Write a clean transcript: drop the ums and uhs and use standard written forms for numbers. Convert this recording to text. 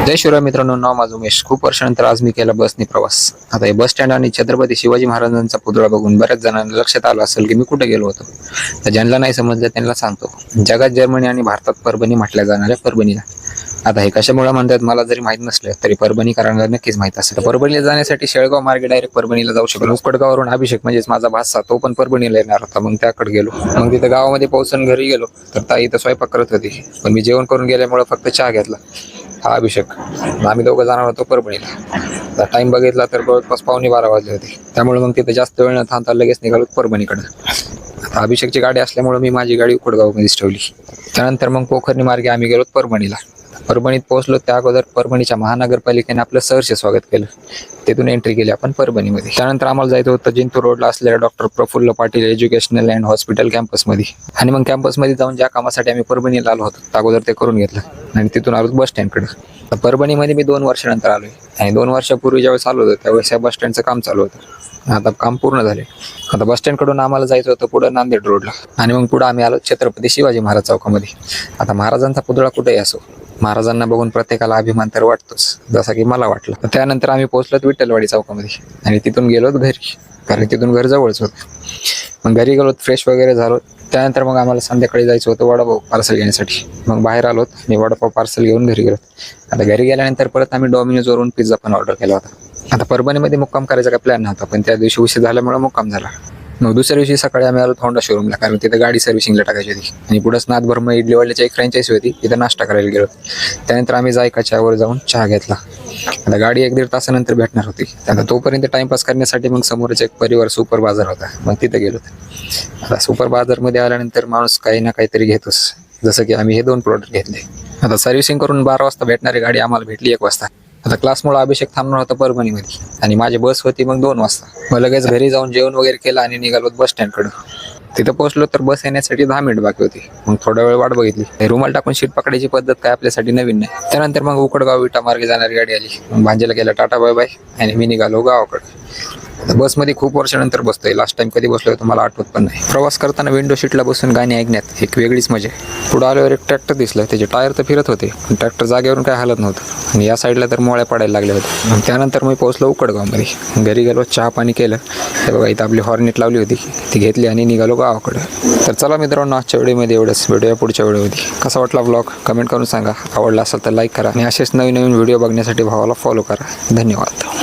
जय शिवराय मित्रांनो, नाव माझं उमेश. खूप वर्षानंतर आज मी केला बसने प्रवास. आता हे बस स्टँड आणि छत्रपती शिवाजी महाराजांचा पुतळा बघून बऱ्याच जणांना लक्षात आलं असेल की मी कुठे गेलो होतो. तर ज्यांना नाही समजलं त्यांना सांगतो. जगात जर्मनी आणि भारतात परभणी म्हटल्या जाणाऱ्या परभणीला. आता हे कशामुळे म्हणतात मला जरी माहित नसलं तरी परभणीकरांना नक्कीच माहित असेल. परभणीला जाण्यासाठी शेळगाव मार्गे डायरेक्ट परभणीला जाऊ शकतो. उकडगावरून अभिषेक म्हणजेच माझा भाचा तो पण परभणीला येणार होता. मग त्याकडे गेलो. मग तिथं गावामध्ये पोहोचून घरी गेलो तर ताई इथं स्वयंपाक करत होती. पण मी जेवण करून गेल्यामुळे फक्त चहा घेतला. हा अभिषेक, आम्ही दोघं जाणार होतो परभणीला. टाइम बघितला तर जवळपास 11:15 वाजले होते. त्यामुळे मग तिथे जास्त वेळ न थांबता लगेच निघालो परभणीकडे. अभिषेकची गाडी असल्यामुळे मी माझी गाडी उकडगावमध्येच ठेवली. त्यानंतर मग पोखर्णी मार्गे आम्ही गेलो परभणीला. परभणीत पोहोचलो त्या अगोदर परभणीच्या महानगरपालिकेने आपलं सहर्ष स्वागत केलं. तिथून एंट्री केली आपण परभणीमध्ये. त्यानंतर आम्हाला जायचं होतं जिंतूर रोडला असलेल्या doctor Prafulla Patil educational and hospital कॅम्पसमध्ये. आणि मग कॅम्पसमध्ये जाऊन ज्या कामासाठी आम्ही परभणीला आलो होतो त्या अगोदर ते करून घेतलं आणि तिथून आलो बस स्टँडकडे. परभणीमध्ये मी 2 वर्षानंतर आलोय आणि 2 वर्षापूर्वी ज्यावेळेस आलो होतो त्यावेळेस या बस स्टँडचं काम चालू होतं. आता काम पूर्ण झाले. आता बस स्टँड कडून आम्हाला जायचं होतं पुढे नांदेड रोडला आणि मग पुढे आम्ही आलो छत्रपती शिवाजी महाराज चौकामध्ये. आता महाराजांचा पुतळा कुठेही असो, महाराजांना बघून प्रत्येकाला अभिमान तर वाटतोच, जसा की मला वाटलं. त्यानंतर आम्ही पोहोचलो विठ्ठलवाडी चौकामध्ये आणि तिथून गेलो घरी, कारण तिथून घर जवळच होतं. मग घरी गेलो, फ्रेश वगैरे झालो. त्यानंतर मग आम्हाला संध्याकाळी जायचं होतं वडापाव पार्सल घेण्यासाठी. मग बाहेर आलोत आणि वडापाव पार्सल घेऊन घरी गेलो. आता घरी गेल्यानंतर परत आम्ही डॉमिनोजवरून पिझ्झा पण ऑर्डर केला होता. आता परभणीमध्ये मुक्काम करायचा काही प्लॅन नव्हता, पण त्या दिवशी उशीर झाल्यामुळे मुक्काम झाला. मग दुसऱ्या दिवशी सकाळी आम्ही आलो होंडा शोरूमला, कारण तिथे गाडी सर्व्हिसिंगला टाकायची होती. आणि पुढेच नाथभर इडली वाल्याची एक फ्रँचायसी होती, तिथे नाश्ता करायला गेलो. त्यानंतर आम्ही जायका चहावर जाऊन चहा घेतला. आता गाडी 1-1.5 तासानंतर भेटणार होती. आता तोपर्यंत टाइमपास करण्यासाठी मग समोरच एक परिवार सुपर बाजार होता, मग तिथे गेलो. आता सुपर बाजारमध्ये आल्यानंतर माणूस काही ना काहीतरी घेतोच. जसं की आम्ही हे 2 प्रोडक्ट घेतले. आता सर्व्हिसिंग करून 12 वाजता भेटणारी गाडी आम्हाला भेटली 1 वाजता. आता क्लासमुळे अभिषेक थांबणार होता परभणीमध्ये आणि माझी बस होती मग 2 वाजता. मग लगेच घरी जाऊन जेवण वगैरे केलं आणि निघालो बस स्टँडकडे. तिथं पोहोचलो तर बस येण्यासाठी 10 मिनिट बाकी होती. मग थोडा वेळ वाट बघितली. रुमाल टाकून शीट पकडायची पद्धत काय आपल्यासाठी नवीन नाही. त्यानंतर मग उकडगाव विटा मार्गे जाणारी गाडी आली. मग भांजेला गेला टाटा बाय बाय आणि मी निघालो गावाकडे. बसमध्ये खूप वर्षानंतर बसतोय. लास्ट टाइम कधी बसलोय तर मला आठवत पण नाही. प्रवास करताना विंडो सीटला बसून गाणी ऐकण्यात एक वेगळीच मजा आहे. पुढे आल्यावर एक ट्रॅक्टर दिसलं. त्याचे टायर तर फिरत होते पण ट्रॅक्टर जागेवरून काय हालत नव्हतं आणि या साईडला तर मोळ्या पडायला लागल्या होत्या. त्यानंतर मी पोहोचलो उकडगावमध्ये. घरी गेलो, चहा पाणी केलं. हे बघा इथं आपली हॉर्नेट लावली होती, ती घेतली आणि निघालो गावाकडे. तर चला मित्रांनो, आजच्या व्हिडिओमध्ये एवढंच. भेटूया पुढच्या व्हिडिओमध्ये. कसा वाटला व्लॉग कमेंट करून सांगा. आवडला असेल तर लाईक करा आणि असेच नवीन नवीन व्हिडिओ बघण्यासाठी भावाला फॉलो करा. धन्यवाद.